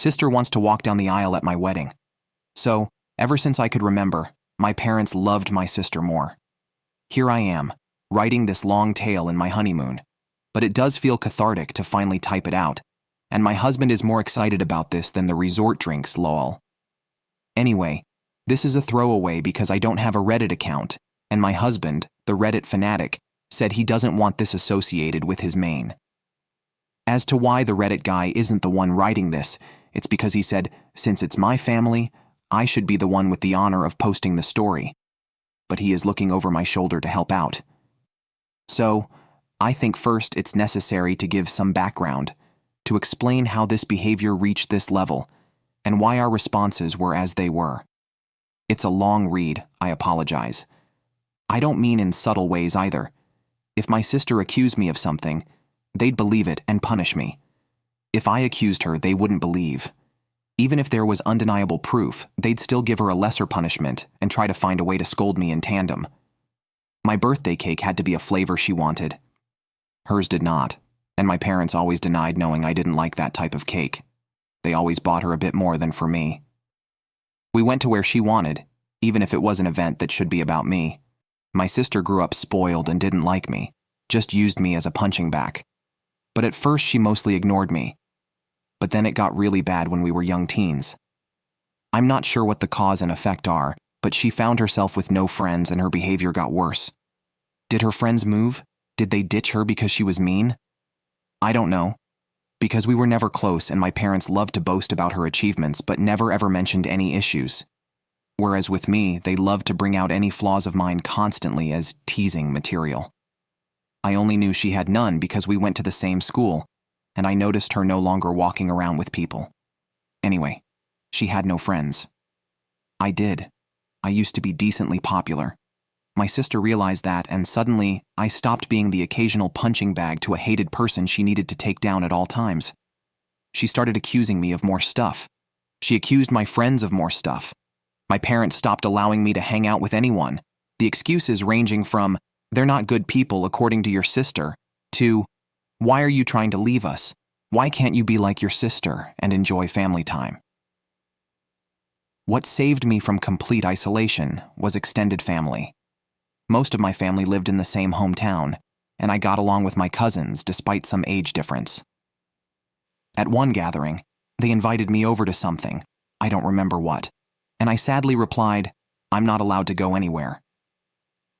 Sister wants to walk down the aisle at my wedding. So, ever since I could remember, my parents loved my sister more. Here I am, writing this long tale in my honeymoon, but it does feel cathartic to finally type it out, and my husband is more excited about this than the resort drinks, lol. Anyway, this is a throwaway because I don't have a Reddit account, and my husband, the Reddit fanatic, said he doesn't want this associated with his main. As to why the Reddit guy isn't the one writing this, it's because he said, since it's my family, I should be the one with the honor of posting the story. But he is looking over my shoulder to help out. So, I think first it's necessary to give some background, to explain how this behavior reached this level, and why our responses were as they were. It's a long read, I apologize. I don't mean in subtle ways either. If my sister accused me of something, they'd believe it and punish me. If I accused her, they wouldn't believe. Even if there was undeniable proof, they'd still give her a lesser punishment and try to find a way to scold me in tandem. My birthday cake had to be a flavor she wanted. Hers did not, and my parents always denied knowing I didn't like that type of cake. They always bought her a bit more than for me. We went to where she wanted, even if it was an event that should be about me. My sister grew up spoiled and didn't like me, just used me as a punching bag. But at first she mostly ignored me. But then it got really bad when we were young teens. I'm not sure what the cause and effect are, but she found herself with no friends and her behavior got worse. Did her friends move? Did they ditch her because she was mean? I don't know. Because we were never close and my parents loved to boast about her achievements but never ever mentioned any issues. Whereas with me, they loved to bring out any flaws of mine constantly as teasing material. I only knew she had none because we went to the same school, and I noticed her no longer walking around with people. Anyway, she had no friends. I did. I used to be decently popular. My sister realized that, and suddenly, I stopped being the occasional punching bag to a hated person she needed to take down at all times. She started accusing me of more stuff. She accused my friends of more stuff. My parents stopped allowing me to hang out with anyone, the excuses ranging from, they're not good people according to your sister, to, why are you trying to leave us? Why can't you be like your sister and enjoy family time? What saved me from complete isolation was extended family. Most of my family lived in the same hometown, and I got along with my cousins despite some age difference. At one gathering, they invited me over to something, I don't remember what, and I sadly replied, I'm not allowed to go anywhere.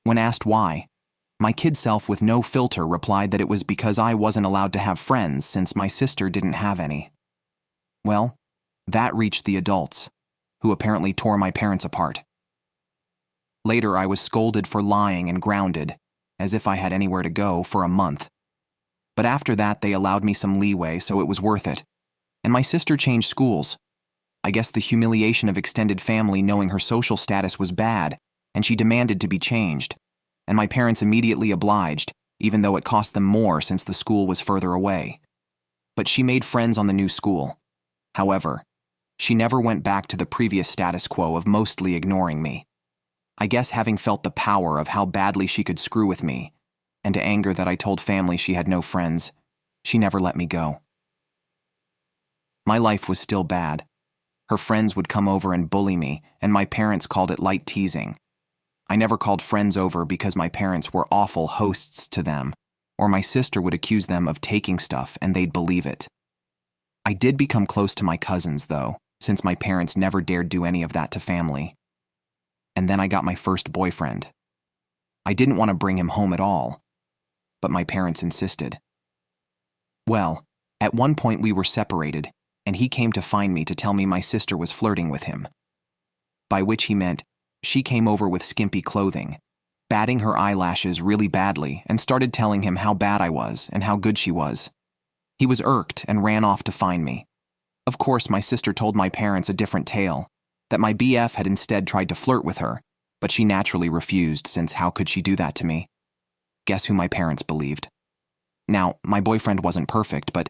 When asked why, my kid self with no filter replied that it was because I wasn't allowed to have friends since my sister didn't have any. Well, that reached the adults, who apparently tore my parents apart. Later, I was scolded for lying and grounded, as if I had anywhere to go, for a month. But after that, they allowed me some leeway, so it was worth it. And my sister changed schools. I guess the humiliation of extended family knowing her social status was bad, and she demanded to be changed. And my parents immediately obliged, even though it cost them more since the school was further away. But she made friends on the new school. However, she never went back to the previous status quo of mostly ignoring me. I guess having felt the power of how badly she could screw with me, and to anger that I told family she had no friends, she never let me go. My life was still bad. Her friends would come over and bully me, and my parents called it light teasing. I never called friends over because my parents were awful hosts to them, or my sister would accuse them of taking stuff and they'd believe it. I did become close to my cousins, though, since my parents never dared do any of that to family. And then I got my first boyfriend. I didn't want to bring him home at all, but my parents insisted. Well, at one point we were separated, and he came to find me to tell me my sister was flirting with him. By which he meant she came over with skimpy clothing, batting her eyelashes really badly, and started telling him how bad I was and how good she was. He was irked and ran off to find me. Of course, my sister told my parents a different tale, that my BF had instead tried to flirt with her, but she naturally refused since how could she do that to me? Guess who my parents believed? Now, my boyfriend wasn't perfect, but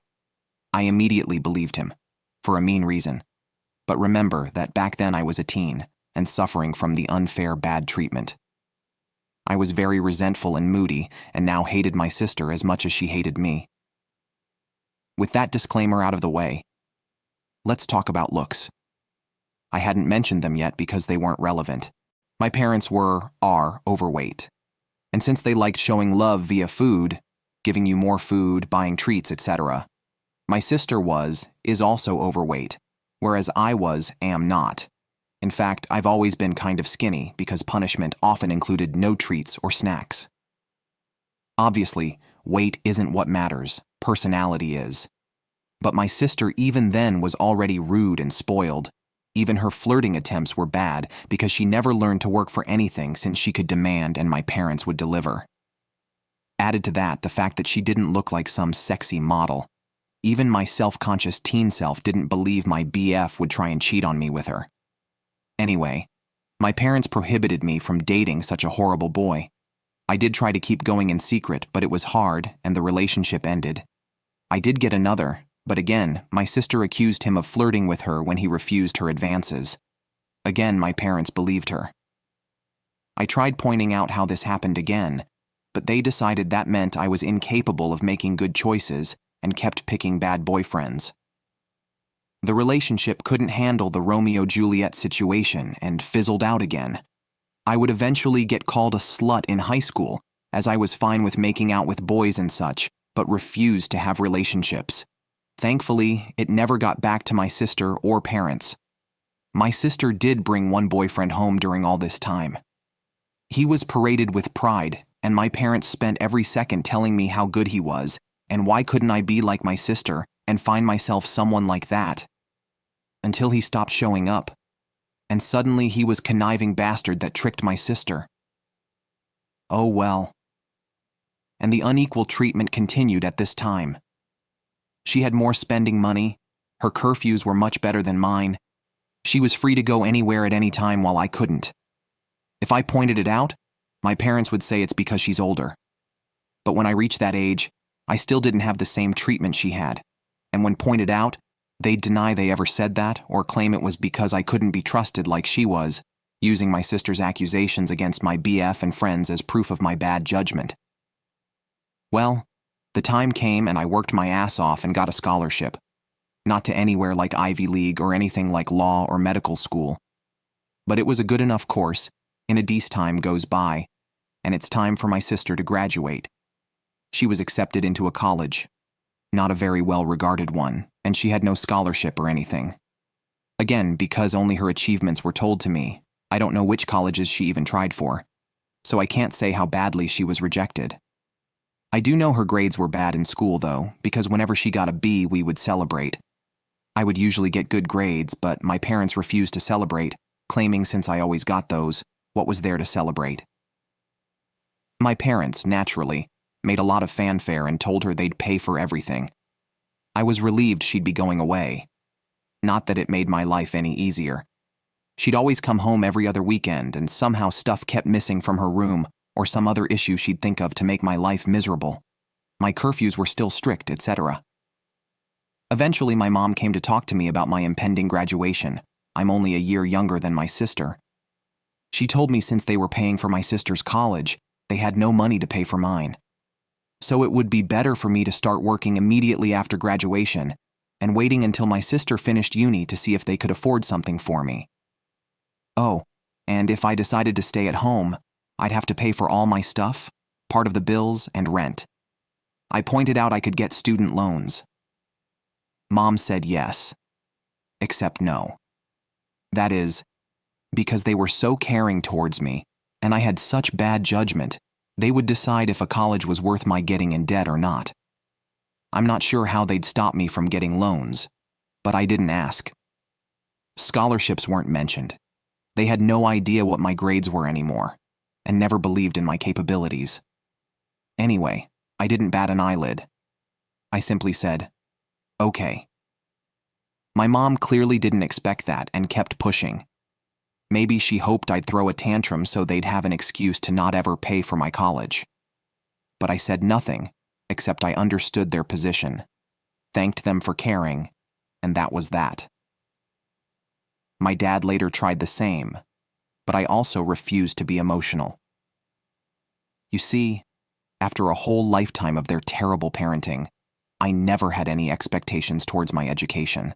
I immediately believed him, for a mean reason. But remember that back then I was a teen, and suffering from the unfair bad treatment. I was very resentful and moody, and now hated my sister as much as she hated me. With that disclaimer out of the way, Let's talk about looks. I hadn't mentioned them yet because they weren't relevant. My parents are overweight. And since they liked showing love via food, giving you more food, buying treats, etc., my sister is also overweight, whereas I am not. In fact, I've always been kind of skinny because punishment often included no treats or snacks. Obviously, weight isn't what matters, personality is. But my sister even then was already rude and spoiled. Even her flirting attempts were bad because she never learned to work for anything since she could demand and my parents would deliver. Added to that, the fact that she didn't look like some sexy model. Even my self-conscious teen self didn't believe my BF would try and cheat on me with her. Anyway, my parents prohibited me from dating such a horrible boy. I did try to keep going in secret, but it was hard and the relationship ended. I did get another, but again, my sister accused him of flirting with her when he refused her advances. Again, my parents believed her. I tried pointing out how this happened again, but they decided that meant I was incapable of making good choices and kept picking bad boyfriends. The relationship couldn't handle the Romeo-Juliet situation and fizzled out again. I would eventually get called a slut in high school, as I was fine with making out with boys and such, but refused to have relationships. Thankfully, it never got back to my sister or parents. My sister did bring one boyfriend home during all this time. He was paraded with pride, and my parents spent every second telling me how good he was, and why couldn't I be like my sister and find myself someone like that? Until he stopped showing up, and suddenly he was conniving bastard that tricked my sister. Oh well. And the unequal treatment continued at this time. She had more spending money, her curfews were much better than mine, she was free to go anywhere at any time while I couldn't. If I pointed it out, my parents would say it's because she's older. But when I reached that age, I still didn't have the same treatment she had, and when pointed out, they'd deny they ever said that or claim it was because I couldn't be trusted like she was, using my sister's accusations against my BF and friends as proof of my bad judgment. Well, the time came and I worked my ass off and got a scholarship. Not to anywhere like Ivy League or anything like law or medical school. But it was a good enough course, and a decent time goes by, and it's time for my sister to graduate. She was accepted into a college. Not a very well-regarded one, and she had no scholarship or anything. Again, because only her achievements were told to me, I don't know which colleges she even tried for, so I can't say how badly she was rejected. I do know her grades were bad in school, though, because whenever she got a B, we would celebrate. I would usually get good grades, but my parents refused to celebrate, claiming since I always got those, what was there to celebrate? My parents, naturally, made a lot of fanfare and told her they'd pay for everything. I was relieved she'd be going away. Not that it made my life any easier. She'd always come home every other weekend, and somehow stuff kept missing from her room, or some other issue she'd think of to make my life miserable. My curfews were still strict, etc. Eventually, my mom came to talk to me about my impending graduation. I'm only a year younger than my sister. She told me since they were paying for my sister's college, they had no money to pay for mine. So it would be better for me to start working immediately after graduation and waiting until my sister finished uni to see if they could afford something for me. Oh, and if I decided to stay at home, I'd have to pay for all my stuff, part of the bills, and rent. I pointed out I could get student loans. Mom said yes, except no. That is, because they were so caring towards me, and I had such bad judgment, they would decide if a college was worth my getting in debt or not. I'm not sure how they'd stop me from getting loans, but I didn't ask. Scholarships weren't mentioned. They had no idea what my grades were anymore, and never believed in my capabilities. Anyway, I didn't bat an eyelid. I simply said, okay. My mom clearly didn't expect that and kept pushing. Maybe she hoped I'd throw a tantrum so they'd have an excuse to not ever pay for my college. But I said nothing, except I understood their position, thanked them for caring, and that was that. My dad later tried the same, but I also refused to be emotional. You see, after a whole lifetime of their terrible parenting, I never had any expectations towards my education.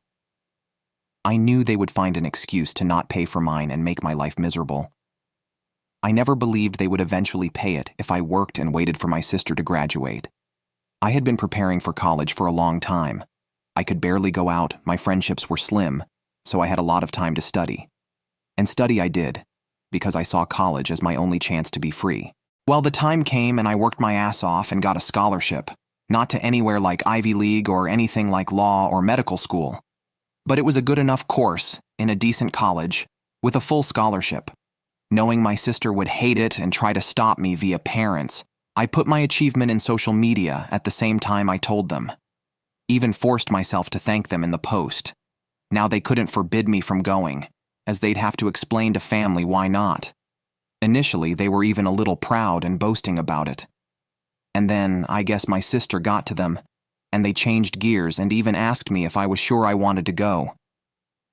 I knew they would find an excuse to not pay for mine and make my life miserable. I never believed they would eventually pay it if I worked and waited for my sister to graduate. I had been preparing for college for a long time. I could barely go out, my friendships were slim, so I had a lot of time to study. And study I did, because I saw college as my only chance to be free. Well, the time came and I worked my ass off and got a scholarship, not to anywhere like Ivy League or anything like law or medical school. But it was a good enough course in a decent college with a full scholarship. Knowing my sister would hate it and try to stop me via parents, I put my achievement in social media at the same time I told them. Even forced myself to thank them in the post. Now they couldn't forbid me from going, as they'd have to explain to family why not. Initially, they were even a little proud and boasting about it. And then, I guess my sister got to them, and they changed gears and even asked me if I was sure I wanted to go.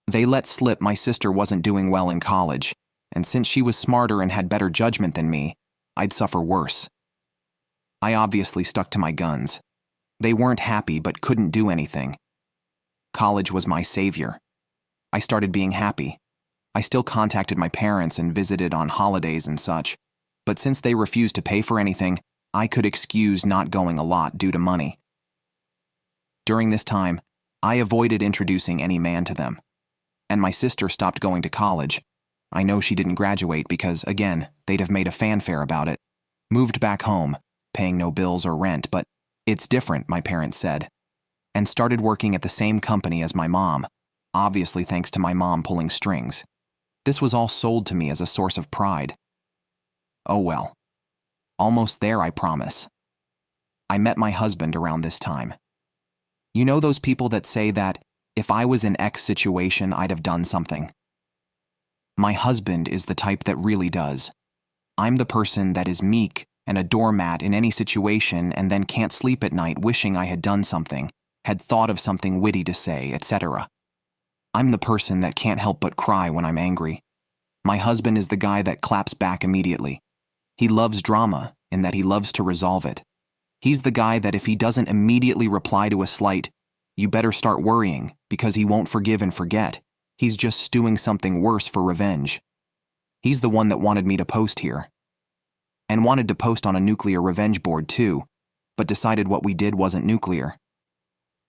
They let slip my sister wasn't doing well in college, and since she was smarter and had better judgment than me, I'd suffer worse. I obviously stuck to my guns. They weren't happy but couldn't do anything. College was my savior. I started being happy. I still contacted my parents and visited on holidays and such, but since they refused to pay for anything, I could excuse not going a lot due to money. During this time, I avoided introducing any man to them. And my sister stopped going to college. I know she didn't graduate because, again, they'd have made a fanfare about it. Moved back home, paying no bills or rent, but it's different, my parents said. And started working at the same company as my mom, obviously thanks to my mom pulling strings. This was all sold to me as a source of pride. Oh well. Almost there, I promise. I met my husband around this time. You know those people that say that, if I was in X situation, I'd have done something? My husband is the type that really does. I'm the person that is meek and a doormat in any situation and then can't sleep at night wishing I had done something, had thought of something witty to say, etc. I'm the person that can't help but cry when I'm angry. My husband is the guy that claps back immediately. He loves drama in that he loves to resolve it. He's the guy that if he doesn't immediately reply to a slight, you better start worrying because he won't forgive and forget. He's just stewing something worse for revenge. He's the one that wanted me to post here. And wanted to post on a nuclear revenge board too, but decided what we did wasn't nuclear.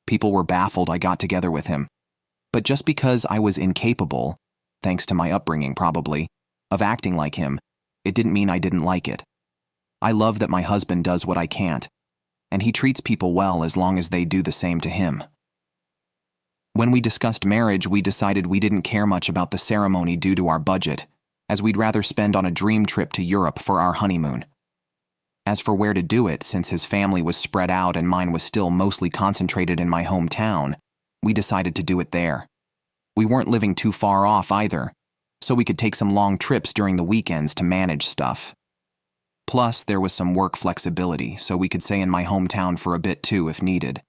People were baffled I got together with him. But just because I was incapable, thanks to my upbringing probably, of acting like him, it didn't mean I didn't like it. I love that my husband does what I can't, and he treats people well as long as they do the same to him. When we discussed marriage, we decided we didn't care much about the ceremony due to our budget, as we'd rather spend on a dream trip to Europe for our honeymoon. As for where to do it, since his family was spread out and mine was still mostly concentrated in my hometown, we decided to do it there. We weren't living too far off either, so we could take some long trips during the weekends to manage stuff. Plus, there was some work flexibility, so we could stay in my hometown for a bit too if needed.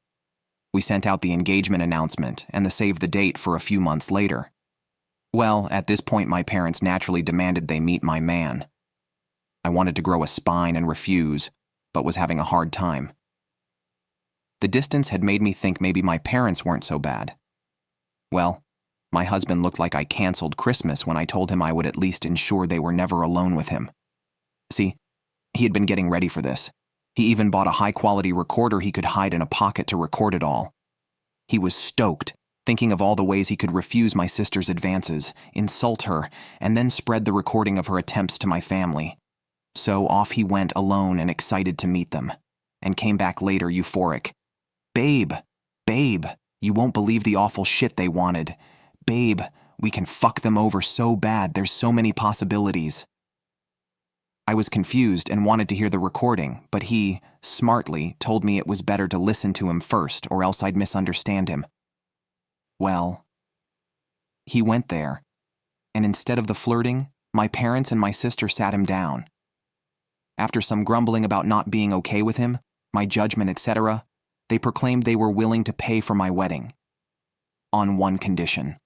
We sent out the engagement announcement and the save the date for a few months later. Well, at this point my parents naturally demanded they meet my man. I wanted to grow a spine and refuse, but was having a hard time. The distance had made me think maybe my parents weren't so bad. Well, my husband looked like I canceled Christmas when I told him I would at least ensure they were never alone with him. See, he had been getting ready for this. He even bought a high-quality recorder he could hide in a pocket to record it all. He was stoked, thinking of all the ways he could refuse my sister's advances, insult her, and then spread the recording of her attempts to my family. So off he went alone and excited to meet them, and came back later euphoric. Babe, you won't believe the awful shit they wanted. Babe, we can fuck them over so bad, there's so many possibilities. I was confused and wanted to hear the recording, but he, smartly, told me it was better to listen to him first or else I'd misunderstand him. Well, he went there, and instead of the flirting, my parents and my sister sat him down. After some grumbling about not being okay with him, my judgment, etc., they proclaimed they were willing to pay for my wedding. On one condition.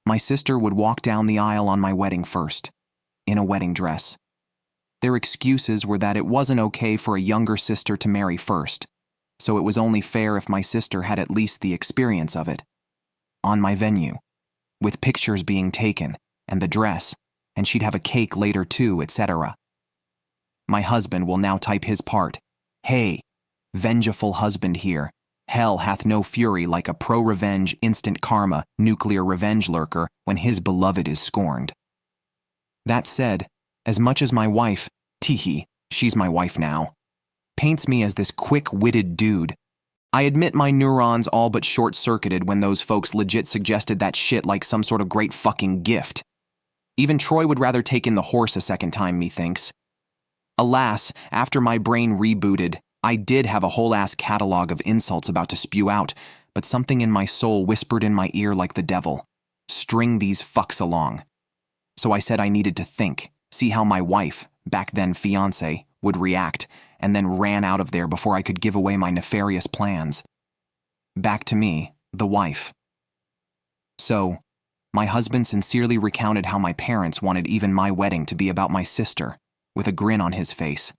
My sister would walk down the aisle on my wedding first, in a wedding dress. Their excuses were that it wasn't okay for a younger sister to marry first, so it was only fair if my sister had at least the experience of it. On my venue, with pictures being taken, and the dress, and she'd have a cake later too, etc. My husband will now type his part. Hey, vengeful husband here. Hell hath no fury like a pro-revenge, instant karma, nuclear revenge lurker when his beloved is scorned. That said, as much as my wife, teehee, she's my wife now, paints me as this quick-witted dude, I admit my neurons all but short-circuited when those folks legit suggested that shit like some sort of great fucking gift. Even Troy would rather take in the horse a second time, methinks. Alas, after my brain rebooted, I did have a whole-ass catalog of insults about to spew out, but something in my soul whispered in my ear like the devil, string these fucks along. So I said I needed to think, see how my wife, back then fiancé, would react, and then ran out of there before I could give away my nefarious plans. Back to me, the wife. So, my husband sincerely recounted how my parents wanted even my wedding to be about my sister, with a grin on his face,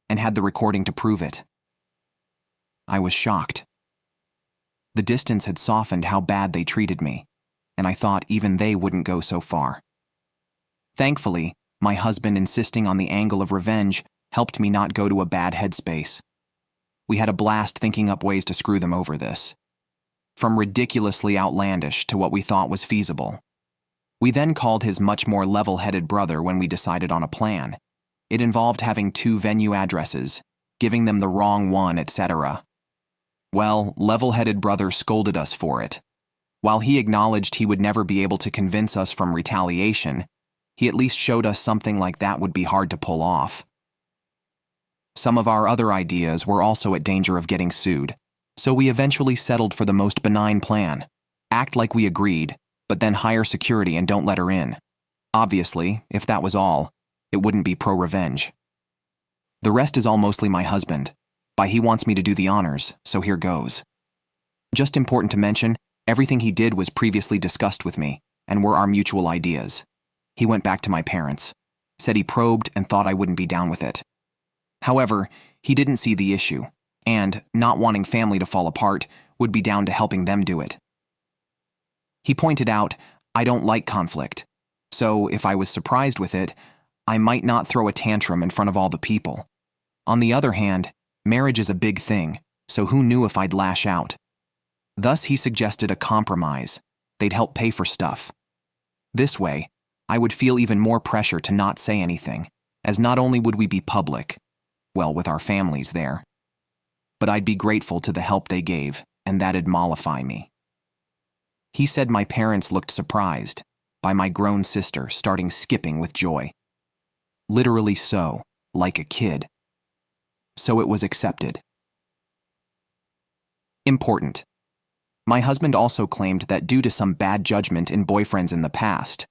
and had the recording to prove it. I was shocked. The distance had softened how bad they treated me, and I thought even they wouldn't go so far. Thankfully, my husband insisting on the angle of revenge helped me not go to a bad headspace. We had a blast thinking up ways to screw them over this, from ridiculously outlandish to what we thought was feasible. We then called his much more level-headed brother when we decided on a plan. It involved having 2 venue addresses, giving them the wrong one, etc. Well, level-headed brother scolded us for it. While he acknowledged he would never be able to convince us from retaliation, he at least showed us something like that would be hard to pull off. Some of our other ideas were also at danger of getting sued, so we eventually settled for the most benign plan. Act like we agreed, but then hire security and don't let her in. Obviously, if that was all, it wouldn't be pro-revenge. The rest is all mostly my husband. He wants me to do the honors, so here goes. Just important to mention, everything he did was previously discussed with me, and were our mutual ideas. He went back to my parents, said he probed and thought I wouldn't be down with it. However, he didn't see the issue, and, not wanting family to fall apart, would be down to helping them do it. He pointed out, I don't like conflict, so if I was surprised with it, I might not throw a tantrum in front of all the people. On the other hand, marriage is a big thing, so who knew if I'd lash out? Thus he suggested a compromise. They'd help pay for stuff. This way, I would feel even more pressure to not say anything, as not only would we be public, well, with our families there, but I'd be grateful to the help they gave, and that'd mollify me. He said my parents looked surprised by my grown sister starting skipping with joy. Literally so, like a kid. So it was accepted. Important. My husband also claimed that due to some bad judgment in boyfriends in the past,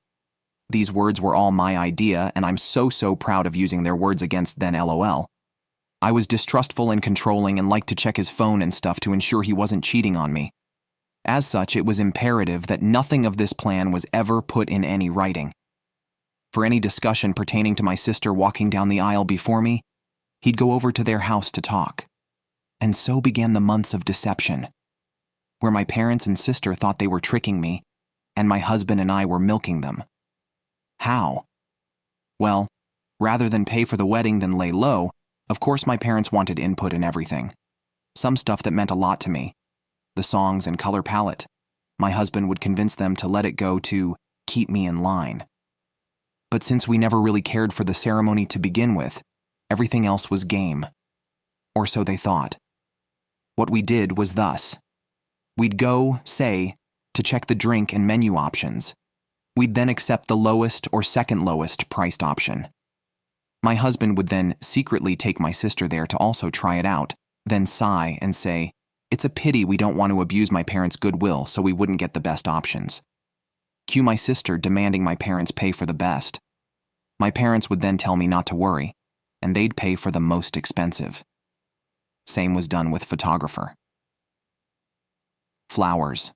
these words were all my idea and I'm so proud of using their words against then LOL. I was distrustful and controlling and liked to check his phone and stuff to ensure he wasn't cheating on me. As such, it was imperative that nothing of this plan was ever put in any writing. For any discussion pertaining to my sister walking down the aisle before me, he'd go over to their house to talk. And so began the months of deception, where my parents and sister thought they were tricking me, and my husband and I were milking them. How? Well, rather than pay for the wedding than lay low, of course my parents wanted input in everything. Some stuff that meant a lot to me. The songs and color palette. My husband would convince them to let it go to keep me in line. But since we never really cared for the ceremony to begin with, everything else was game. Or so they thought. What we did was thus. We'd go, say, to check the drink and menu options. We'd then accept the lowest or second lowest priced option. My husband would then secretly take my sister there to also try it out, then sigh and say, it's a pity we don't want to abuse my parents' goodwill so we wouldn't get the best options. Cue my sister demanding my parents pay for the best. My parents would then tell me not to worry, and they'd pay for the most expensive. Same was done with photographer. Flowers.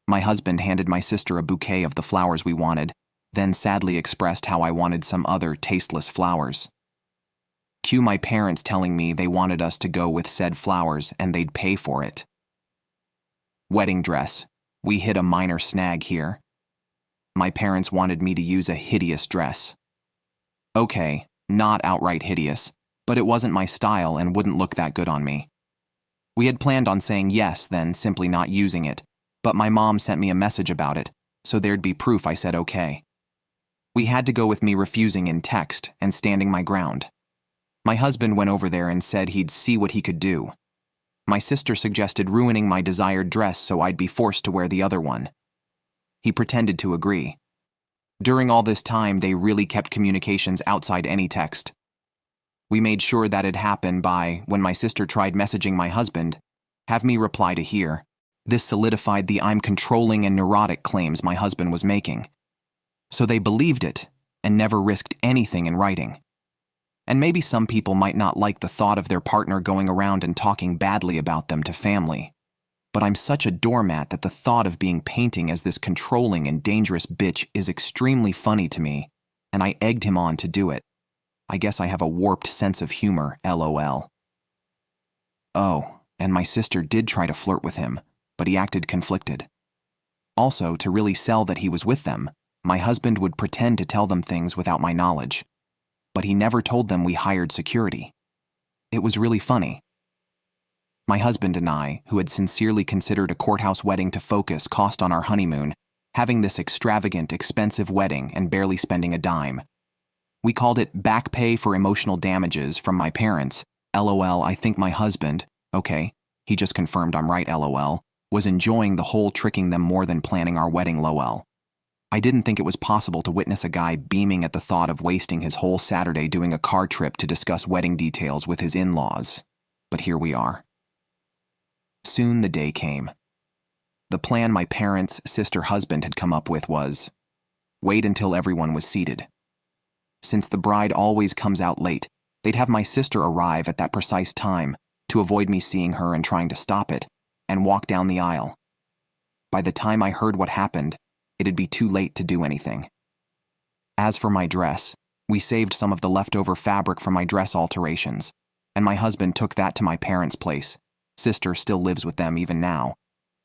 My husband handed my sister a bouquet of the flowers we wanted, then sadly expressed how I wanted some other tasteless flowers. Cue my parents telling me they wanted us to go with said flowers and they'd pay for it. Wedding dress. We hit a minor snag here, My parents wanted me to use a hideous dress. Okay, not outright hideous, but it wasn't my style and wouldn't look that good on me. We had planned on saying yes, then simply not using it, but my mom sent me a message about it, so there'd be proof I said okay. We had to go with me refusing in text and standing my ground. My husband went over there and said he'd see what he could do. My sister suggested ruining my desired dress so I'd be forced to wear the other one. He pretended to agree. During all this time, they really kept communications outside any text. We made sure that it happened by, when my sister tried messaging my husband, have me reply to here. This solidified the I'm controlling and neurotic claims my husband was making. So they believed it and never risked anything in writing. And maybe some people might not like the thought of their partner going around and talking badly about them to family. But I'm such a doormat that the thought of being painted as this controlling and dangerous bitch is extremely funny to me, and I egged him on to do it. I guess I have a warped sense of humor, LOL. Oh, and my sister did try to flirt with him, but he acted conflicted. Also, to really sell that he was with them, my husband would pretend to tell them things without my knowledge. But he never told them we hired security. It was really funny. My husband and I, who had sincerely considered a courthouse wedding to focus cost on our honeymoon, having this extravagant, expensive wedding and barely spending a dime. We called it back pay for emotional damages from my parents. LOL, I think my husband, okay, he just confirmed I'm right, LOL, was enjoying the whole tricking them more than planning our wedding, LOL. I didn't think it was possible to witness a guy beaming at the thought of wasting his whole Saturday doing a car trip to discuss wedding details with his in-laws. But here we are. Soon the day came. The plan my parents' sister husband had come up with was, wait until everyone was seated. Since the bride always comes out late, they'd have my sister arrive at that precise time to avoid me seeing her and trying to stop it, and walk down the aisle. By the time I heard what happened, it'd be too late to do anything. As for my dress, we saved some of the leftover fabric from my dress alterations, and my husband took that to my parents' place. Sister still lives with them even now,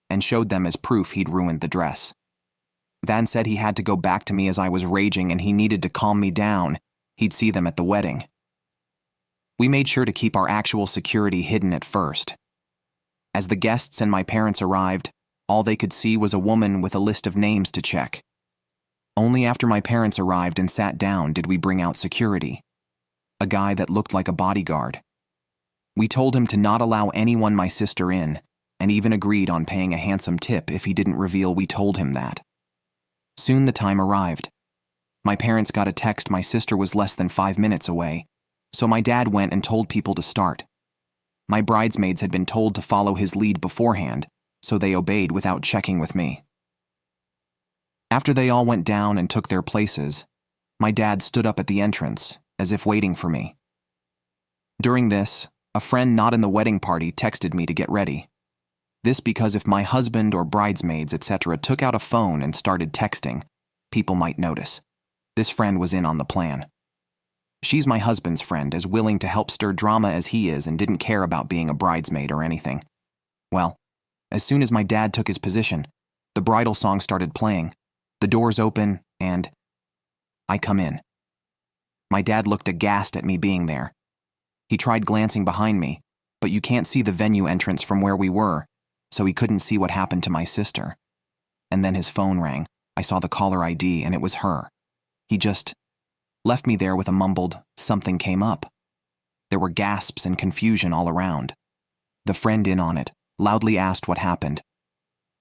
and showed them as proof he'd ruined the dress. Van said he had to go back to me as I was raging and he needed to calm me down. He'd see them at the wedding. We made sure to keep our actual security hidden at first. As the guests and my parents arrived, all they could see was a woman with a list of names to check. Only after my parents arrived and sat down did we bring out security. A guy that looked like a bodyguard. We told him to not allow anyone my sister in, and even agreed on paying a handsome tip if he didn't reveal we told him that. Soon the time arrived. My parents got a text my sister was less than 5 minutes away, so my dad went and told people to start. My bridesmaids had been told to follow his lead beforehand, so they obeyed without checking with me. After they all went down and took their places, my dad stood up at the entrance, as if waiting for me. During this, a friend not in the wedding party texted me to get ready. This because if my husband or bridesmaids, etc. took out a phone and started texting, people might notice. This friend was in on the plan. She's my husband's friend, as willing to help stir drama as he is and didn't care about being a bridesmaid or anything. Well, as soon as my dad took his position, the bridal song started playing, the doors open, and I come in. My dad looked aghast at me being there. He tried glancing behind me, but you can't see the venue entrance from where we were, so he couldn't see what happened to my sister. And then his phone rang. I saw the caller ID, and it was her. He just left me there with a mumbled, "Something came up." There were gasps and confusion all around. The friend in on it loudly asked what happened.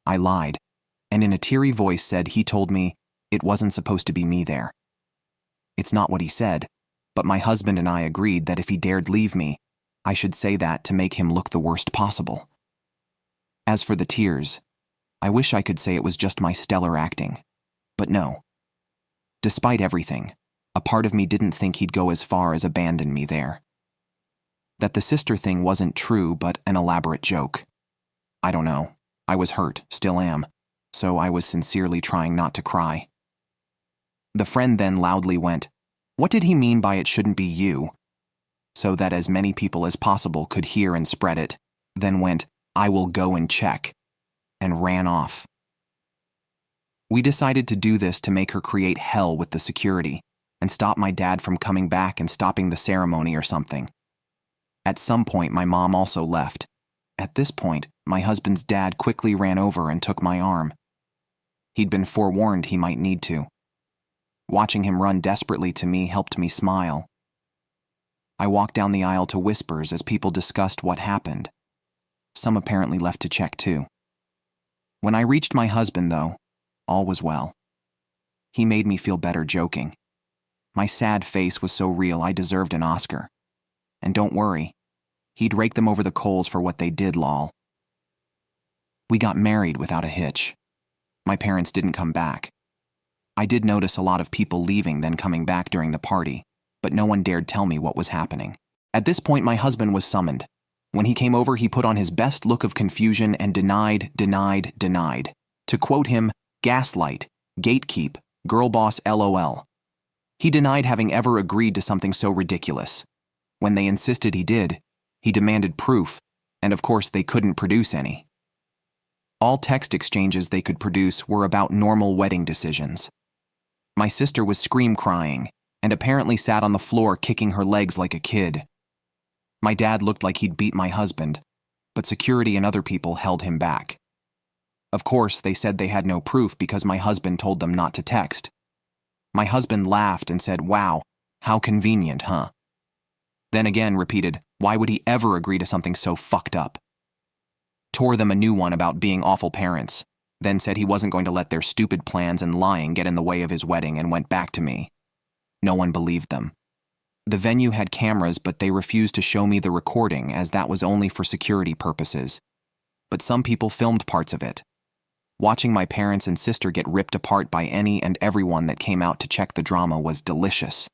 I lied, and in a teary voice said he told me it wasn't supposed to be me there. It's not what he said, but my husband and I agreed that if he dared leave me, I should say that to make him look the worst possible. As for the tears, I wish I could say it was just my stellar acting, but no. Despite everything, a part of me didn't think he'd go as far as abandon me there. That the sister thing wasn't true but an elaborate joke. I don't know. I was hurt, still am, so I was sincerely trying not to cry. The friend then loudly went, "What did he mean by it shouldn't be you?" So that as many people as possible could hear and spread it, then went, "I will go and check," and ran off. We decided to do this to make her create hell with the security and stop my dad from coming back and stopping the ceremony or something. At some point, my mom also left. At this point, my husband's dad quickly ran over and took my arm. He'd been forewarned he might need to. Watching him run desperately to me helped me smile. I walked down the aisle to whispers as people discussed what happened. Some apparently left to check too. When I reached my husband, though, all was well. He made me feel better joking. My sad face was so real I deserved an Oscar. And don't worry, he'd rake them over the coals for what they did, lol. We got married without a hitch. My parents didn't come back. I did notice a lot of people leaving then coming back during the party, but no one dared tell me what was happening. At this point, my husband was summoned. When he came over, he put on his best look of confusion and denied. To quote him, gaslight, gatekeep, girl boss LOL. He denied having ever agreed to something so ridiculous. When they insisted he did, he demanded proof, and of course they couldn't produce any. All text exchanges they could produce were about normal wedding decisions. My sister was scream-crying, and apparently sat on the floor kicking her legs like a kid. My dad looked like he'd beat my husband, but security and other people held him back. Of course, they said they had no proof because my husband told them not to text. My husband laughed and said, "Wow, how convenient, huh?" Then again repeated, why would he ever agree to something so fucked up? Tore them a new one about being awful parents, then said he wasn't going to let their stupid plans and lying get in the way of his wedding and went back to me. No one believed them. The venue had cameras, but they refused to show me the recording as that was only for security purposes. But some people filmed parts of it. Watching my parents and sister get ripped apart by any and everyone that came out to check the drama was delicious.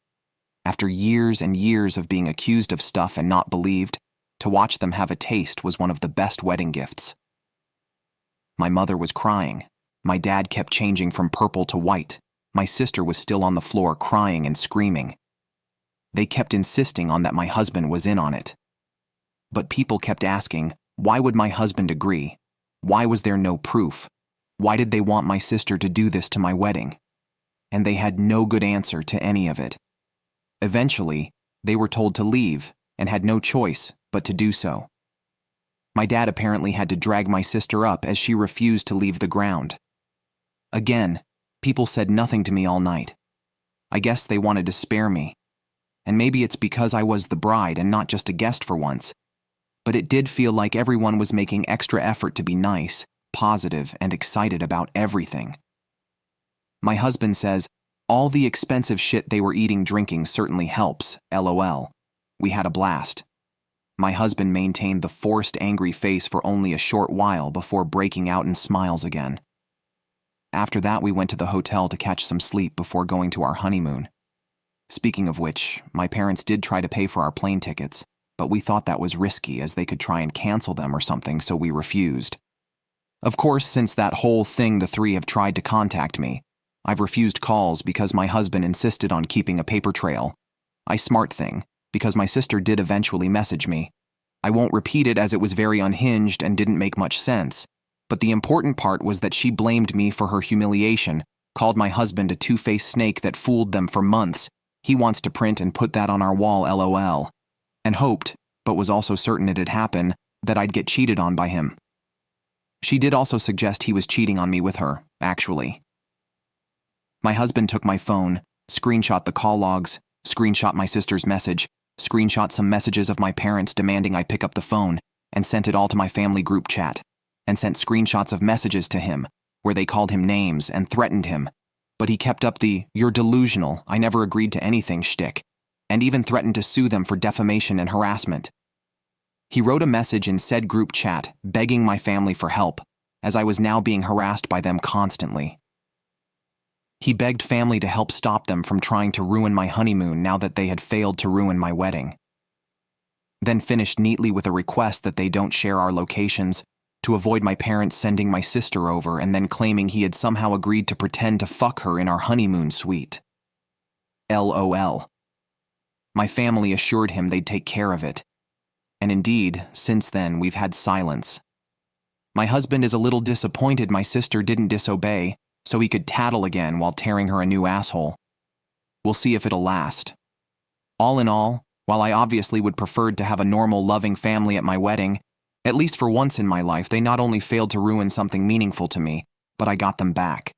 After years and years of being accused of stuff and not believed, to watch them have a taste was one of the best wedding gifts. My mother was crying. My dad kept changing from purple to white. My sister was still on the floor crying and screaming. They kept insisting on that my husband was in on it. But people kept asking, why would my husband agree? Why was there no proof? Why did they want my sister to do this to my wedding? And they had no good answer to any of it. Eventually, they were told to leave and had no choice but to do so. My dad apparently had to drag my sister up as she refused to leave the ground. Again, people said nothing to me all night. I guess they wanted to spare me. And maybe it's because I was the bride and not just a guest for once. But it did feel like everyone was making extra effort to be nice, positive, and excited about everything. My husband says, all the expensive shit they were eating drinking certainly helps, LOL. We had a blast. My husband maintained the forced angry face for only a short while before breaking out in smiles again. After that, we went to the hotel to catch some sleep before going to our honeymoon. Speaking of which, my parents did try to pay for our plane tickets, but we thought that was risky as they could try and cancel them or something, so we refused. Of course, since that whole thing, the three have tried to contact me. I've refused calls because my husband insisted on keeping a paper trail. I smart thing, because my sister did eventually message me. I won't repeat it as it was very unhinged and didn't make much sense, but the important part was that she blamed me for her humiliation, called my husband a two-faced snake that fooled them for months. He wants to print and put that on our wall, LOL. And hoped, but was also certain it'd happen, that I'd get cheated on by him. She did also suggest he was cheating on me with her, actually. My husband took my phone, screenshot the call logs, screenshot my sister's message, screenshot some messages of my parents demanding I pick up the phone, and sent it all to my family group chat, and sent screenshots of messages to him, where they called him names and threatened him. But he kept up the, "You're delusional, I never agreed to anything" shtick, and even threatened to sue them for defamation and harassment. He wrote a message in said group chat begging my family for help, as I was now being harassed by them constantly. He begged family to help stop them from trying to ruin my honeymoon now that they had failed to ruin my wedding. Then finished neatly with a request that they don't share our locations, to avoid my parents sending my sister over and then claiming he had somehow agreed to pretend to fuck her in our honeymoon suite. LOL. My family assured him they'd take care of it. And indeed, since then, we've had silence. My husband is a little disappointed my sister didn't disobey, so he could tattle again while tearing her a new asshole. We'll see if it'll last. All in all, while I obviously would prefer to have a normal, loving family at my wedding, at least for once in my life, they not only failed to ruin something meaningful to me, but I got them back.